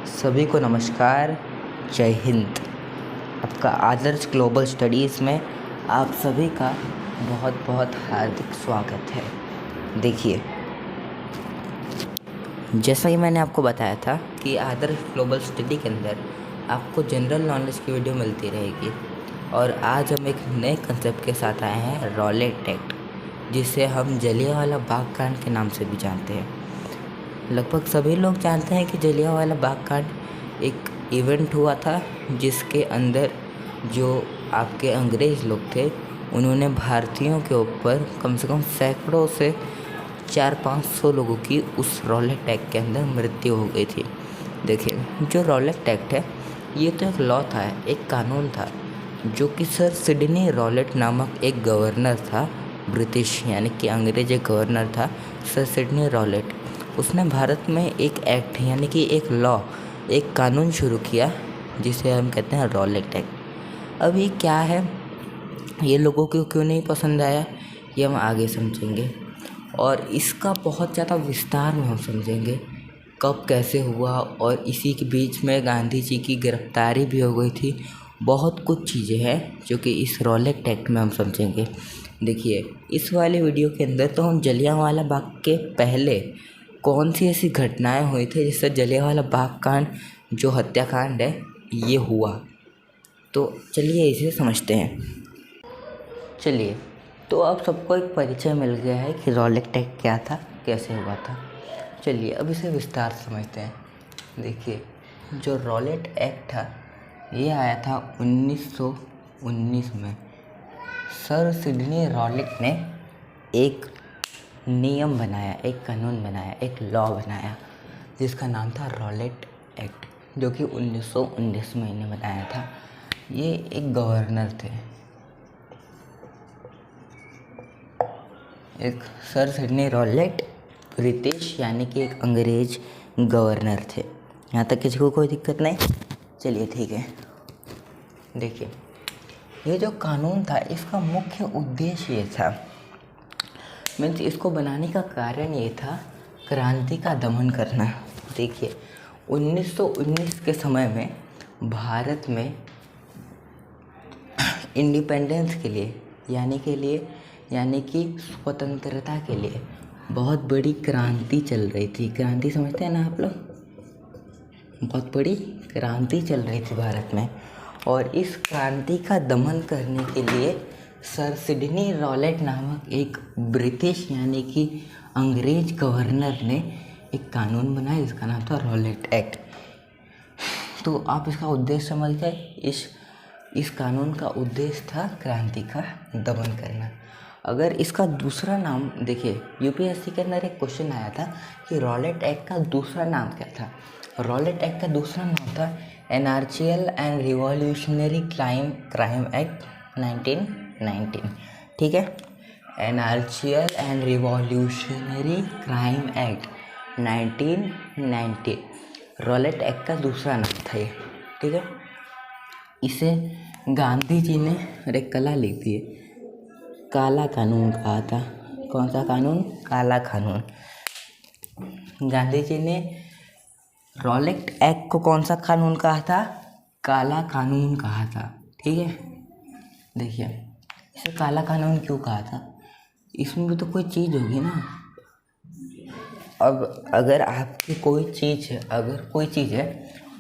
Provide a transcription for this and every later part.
सभी को नमस्कार। जय हिंद। आपका आदर्श ग्लोबल स्टडीज़ में आप सभी का बहुत बहुत हार्दिक स्वागत है। देखिए, जैसा कि मैंने आपको बताया था कि आदर्श ग्लोबल स्टडी के अंदर आपको जनरल नॉलेज की वीडियो मिलती रहेगी और आज हम एक नए कंसेप्ट के साथ आए हैं, रॉलेट एक्ट, जिसे हम जलियांवाला बाग कांड के नाम से भी जानते हैं। लगभग सभी लोग जानते हैं कि जलियांवाला बाग कांड एक इवेंट हुआ था जिसके अंदर जो आपके अंग्रेज़ लोग थे उन्होंने भारतीयों के ऊपर कम से कम सैकड़ों से 400-500 लोगों की उस रॉलेट एक्ट के अंदर मृत्यु हो गई थी। देखिए, जो रॉलेट एक्ट है ये तो एक लॉ था, एक कानून था जो कि सर सिडनी रॉलेट नामक एक गवर्नर था, ब्रिटिश यानी कि अंग्रेज एक गवर्नर था, सर सिडनी रॉलेट। उसने भारत में एक एक्ट यानी कि एक लॉ, एक कानून शुरू किया जिसे हम कहते हैं रॉलेट एक्ट। अब ये क्या है, ये लोगों को क्यों नहीं पसंद आया, ये हम आगे समझेंगे और इसका बहुत ज़्यादा विस्तार में हम समझेंगे कब कैसे हुआ, और इसी के बीच में गांधी जी की गिरफ्तारी भी हो गई थी। बहुत कुछ चीज़ें हैं जो कि इस रॉलेट एक्ट में हम समझेंगे। देखिए, इस वाले वीडियो के अंदर तो हम जलियांवाला बाग के पहले कौन सी ऐसी घटनाएं हुई थी जिससे जलियांवाला बाग कांड जो हत्याकांड है ये हुआ, तो चलिए इसे समझते हैं। चलिए, तो अब सबको एक परिचय मिल गया है कि रॉलेट एक्ट क्या था, कैसे हुआ था। चलिए अब इसे विस्तार से समझते हैं। देखिए, जो रॉलेट एक्ट था ये आया था 1919 में। सर सिडनी रॉलेट ने एक नियम बनाया, एक कानून बनाया, एक लॉ बनाया जिसका नाम था रॉलेट एक्ट, जो कि 1919 में इन्हें बनाया था। ये एक गवर्नर थे, एक सर सिडनी रॉलेट ब्रिटिश यानी कि एक अंग्रेज गवर्नर थे। यहाँ तक किसी को कोई दिक्कत नहीं? चलिए ठीक है। देखिए, ये जो कानून था इसका मुख्य उद्देश्य ये था, मीन्स इसको बनाने का कारण ये था क्रांति का दमन करना। देखिए, 1919 के समय में भारत में इंडिपेंडेंस के लिए यानी कि स्वतंत्रता के लिए बहुत बड़ी क्रांति चल रही थी। क्रांति समझते हैं ना आप लोग? बहुत बड़ी क्रांति चल रही थी भारत में, और इस क्रांति का दमन करने के लिए सर सिडनी रॉलेट नामक एक ब्रिटिश यानी कि अंग्रेज गवर्नर ने एक कानून बनाया जिसका नाम था रॉलेट एक्ट। तो आप इसका उद्देश्य समझ गए। इस कानून का उद्देश्य था क्रांति का दमन करना। अगर इसका दूसरा नाम देखिए, यूपीएससी के अंदर एक क्वेश्चन आया था कि रॉलेट एक्ट का दूसरा नाम क्या था। रॉलेट एक्ट का दूसरा नाम था anarchical and revolutionary crime act 1919। ठीक है, anarchical and revolutionary crime act 1919 Rowlatt act का दूसरा नाम था ये। ठीक है, इसे गांधी जी ने एक कला लिखी है, काला कानून कहा था। कौन सा कानून? काला कानून। गांधी जी ने रॉलेट एक्ट को कौन सा कानून कहा था? काला कानून कहा था। ठीक है, देखिए इसे काला कानून क्यों कहा था, इसमें भी तो कोई चीज़ होगी ना। अब अगर आपकी कोई चीज़ है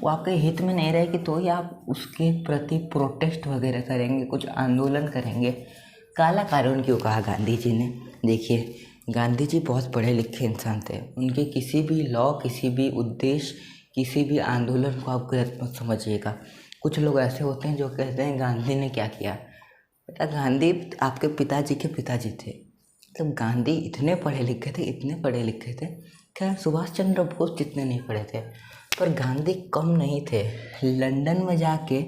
वो आपके हित में नहीं रहेगी तो ही आप उसके प्रति प्रोटेस्ट वगैरह करेंगे, कुछ आंदोलन करेंगे। काला कानून क्यों कहा गांधी जी ने? देखिए, गांधी जी बहुत पढ़े लिखे इंसान थे। उनके किसी भी लॉ, किसी भी उद्देश्य, किसी भी आंदोलन को आप गलत मत समझिएगा। कुछ लोग ऐसे होते हैं जो कहते हैं गांधी ने क्या किया। बेटा, गांधी आपके पिताजी के पिताजी थे। मतलब गांधी इतने पढ़े लिखे थे। खैर, सुभाष चंद्र बोस जितने नहीं पढ़े थे, पर गांधी कम नहीं थे। लंदन में जाके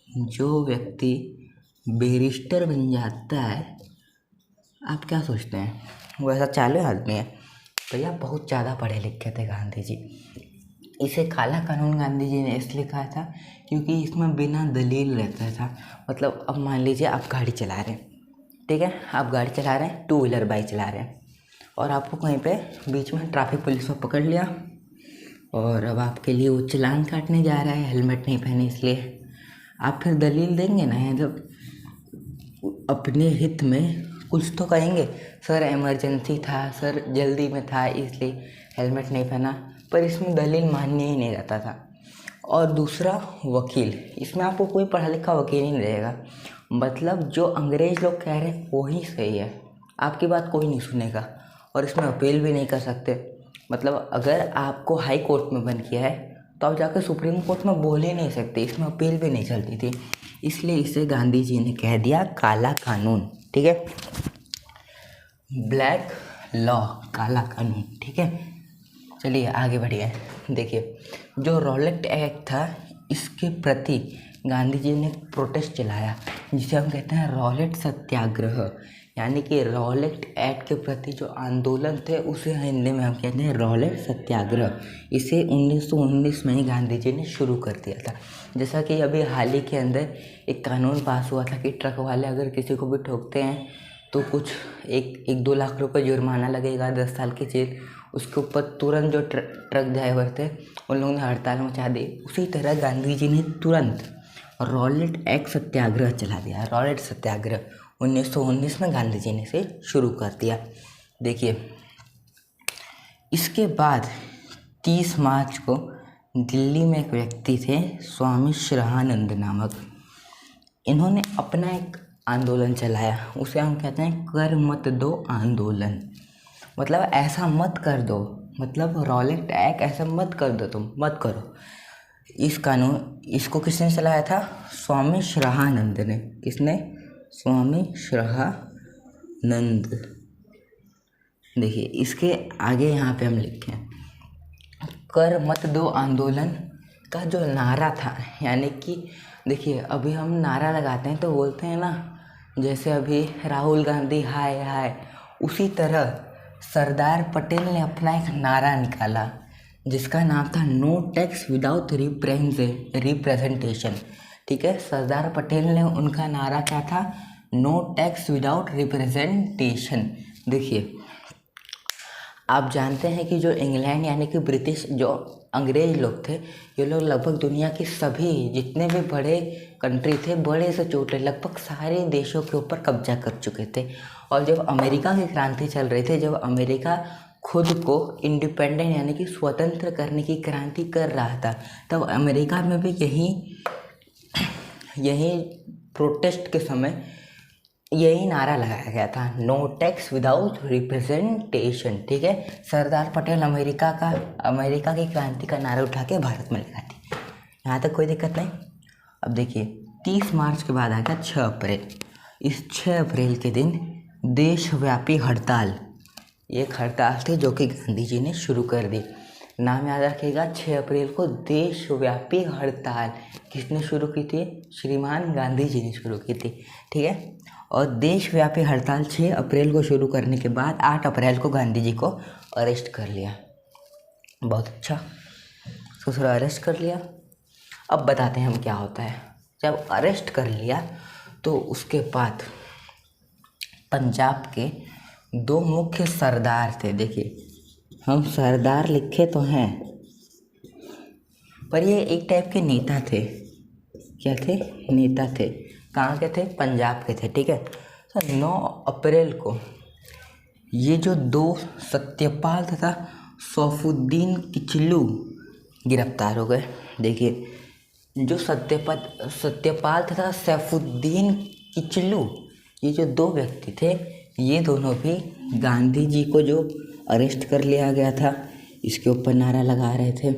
जो व्यक्ति बैरिस्टर बन जाता है, आप क्या सोचते हैं वो ऐसा चालू आदमी है? भैया, बहुत ज़्यादा पढ़े लिखे थे गांधी जी। इसे काला कानून गांधी जी ने इसलिए कहा था क्योंकि इसमें बिना दलील रहता था। मतलब अब मान लीजिए आप गाड़ी चला रहे हैं, ठीक है, आप गाड़ी चला रहे हैं, 2 व्हीलर बाइक चला रहे हैं, और आपको कहीं पे बीच में ट्रैफिक पुलिस ने पकड़ लिया और अब आपके लिए वो चालान काटने जा रहा है हेलमेट नहीं पहने इसलिए। आप फिर दलील देंगे ना, मतलब अपने हित में कुछ तो कहेंगे, सर इमरजेंसी था, सर जल्दी में था इसलिए हेलमेट नहीं पहना, पर इसमें दलील मान्य ही नहीं रहता था। और दूसरा वकील, इसमें आपको कोई पढ़ा लिखा वकील ही नहीं रहेगा, मतलब जो अंग्रेज लोग कह रहे हैं वही सही है, आपकी बात कोई नहीं सुनेगा और इसमें अपील भी नहीं कर सकते। मतलब अगर आपको हाई कोर्ट में बंद किया है तो आप जाकर सुप्रीम कोर्ट में बोल ही नहीं सकते, इसमें अपील भी नहीं चलती थी, इसलिए इसे गांधी जी ने कह दिया काला कानून। ठीक है, ब्लैक लॉ, काला कानून। ठीक है, चलिए आगे बढ़िए। देखिए, जो रॉलेट एक्ट था इसके प्रति गांधी जी ने प्रोटेस्ट चलाया, जिसे हम कहते हैं रॉलेट सत्याग्रह, यानी कि रॉलेट एक्ट के प्रति जो आंदोलन थे उसे हिंदी में हम कहते हैं रॉलेट सत्याग्रह। इसे 1919 में ही गांधी जी ने शुरू कर दिया था। जैसा कि अभी हाल ही के अंदर एक कानून पास हुआ था कि ट्रक वाले अगर किसी को भी ठोकते हैं तो कुछ 1-2 लाख रुपए जुर्माना लगेगा, 10 साल की जेल। उसके ऊपर तुरंत जो ट्रक ड्राइवर थे उन लोगों ने हड़ताल मचा दी। उसी तरह गांधी जी ने तुरंत रॉलेट एक्ट सत्याग्रह चला दिया। रॉलेट सत्याग्रह 1919 में गांधी जी ने इसे शुरू कर दिया। देखिए, इसके बाद 30 मार्च को दिल्ली में एक व्यक्ति थे स्वामी श्रहानंद नामक, इन्होंने अपना एक आंदोलन चलाया, उसे हम कहते हैं कर मत दो आंदोलन। मतलब ऐसा मत कर दो, मतलब रॉलेट एक्ट ऐसा मत कर दो, तुम मत करो। इस कानून इसको किसने चलाया था? स्वामी श्रहानंद ने। किसने? स्वामी श्रहानंद। देखिए, इसके आगे यहाँ पे हम लिखे कर मत दो आंदोलन का जो नारा था, यानी कि देखिए अभी हम नारा लगाते हैं तो बोलते हैं ना, जैसे अभी राहुल गांधी हाय हाय, उसी तरह सरदार पटेल ने अपना एक नारा निकाला जिसका नाम था नो टैक्स विदाउट रिप्रेजेंटेशन। ठीक है, सरदार पटेल ने उनका नारा क्या था? No tax without representation. देखिए, आप जानते हैं कि जो इंग्लैंड यानी कि ब्रिटिश जो अंग्रेज लोग थे, ये लोग लगभग दुनिया के सभी जितने भी बड़े कंट्री थे, बड़े से छोटे लगभग सारे देशों के ऊपर कब्जा कर चुके थे। और जब अमेरिका की क्रांति चल रही थी, जब अमेरिका खुद को इंडिपेंडेंट यानी कि स्वतंत्र करने की क्रांति कर रहा था, तब अमेरिका में भी यही प्रोटेस्ट के समय यही नारा लगाया गया था, नो टैक्स विदाउट रिप्रेजेंटेशन। ठीक है, सरदार पटेल अमेरिका की क्रांति का नारा उठा के भारत में लगा दी। यहाँ तक कोई दिक्कत नहीं। अब देखिए, 30 मार्च के बाद आ गया 6 अप्रैल। इस 6 अप्रैल के दिन देशव्यापी हड़ताल, एक हड़ताल थी जो कि गांधी जी ने शुरू कर दी। नाम याद रखिएगा, 6 अप्रैल को देशव्यापी हड़ताल किसने शुरू की थी? श्रीमान गांधी जी ने शुरू की थी। ठीक है, और देशव्यापी हड़ताल 6 अप्रैल को शुरू करने के बाद 8 अप्रैल को गांधी जी को अरेस्ट कर लिया। बहुत अच्छा, ससुर अरेस्ट कर लिया। अब बताते हैं हम क्या होता है। जब अरेस्ट कर लिया तो उसके बाद पंजाब के 2 मुख्य सरदार थे। देखिए, हम सरदार लिखे तो हैं पर ये एक टाइप के नेता थे। क्या थे? नेता थे। कहाँ के थे? पंजाब के थे। ठीक है, तो 9 अप्रैल को ये जो 2 सत्यपाल तथा सैफुद्दीन किचलू गिरफ्तार हो गए। देखिए, जो सत्यपाल तथा सैफुद्दीन किचलू, ये जो 2 व्यक्ति थे, ये दोनों भी गांधी जी को जो अरेस्ट कर लिया गया था इसके ऊपर नारा लगा रहे थे,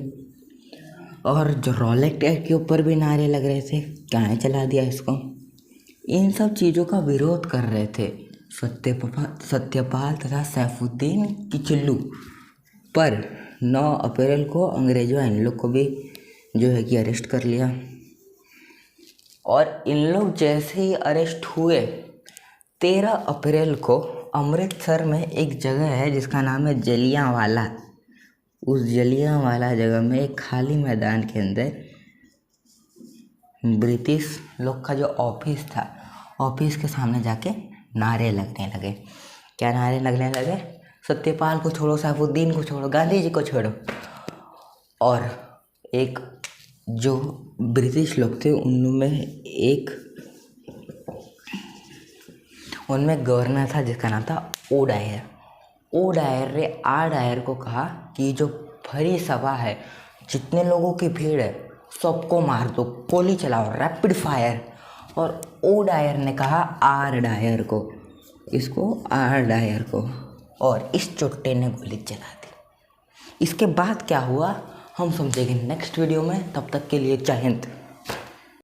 और जो रॉलेट एक्ट के ऊपर भी नारे लग रहे थे, कहाँ चला दिया इसको। इन सब चीज़ों का विरोध कर रहे थे सत्यपाल तथा सैफुद्दीन किचलू। पर 9 अप्रैल को अंग्रेजों इन लोग को भी जो है कि अरेस्ट कर लिया। और इन लोग जैसे ही अरेस्ट हुए, 13 अप्रैल को अमृतसर में एक जगह है जिसका नाम है जलियांवाला। उस जलियांवाला जगह में एक खाली मैदान के अंदर ब्रिटिश लोग का जो ऑफिस था, ऑफिस के सामने जाके नारे लगने लगे। क्या नारे लगने लगे? सत्यपाल को छोड़ो, सैफुद्दीन को छोड़ो, गांधी जी को छोड़ो। और एक जो ब्रिटिश लोग थे उनमें गवर्नर था जिसका नाम था ओडायर। ओडायर ने आडायर को कहा कि जो भरी सभा है, जितने लोगों की भीड़ है, सबको मार दो, गोली चलाओ, रैपिड फायर। और ओडायर ने कहा आर डायर को, और इस चुट्टे ने गोली चला दी। इसके बाद क्या हुआ हम समझेंगे नेक्स्ट वीडियो में। तब तक के लिए जय हिंद।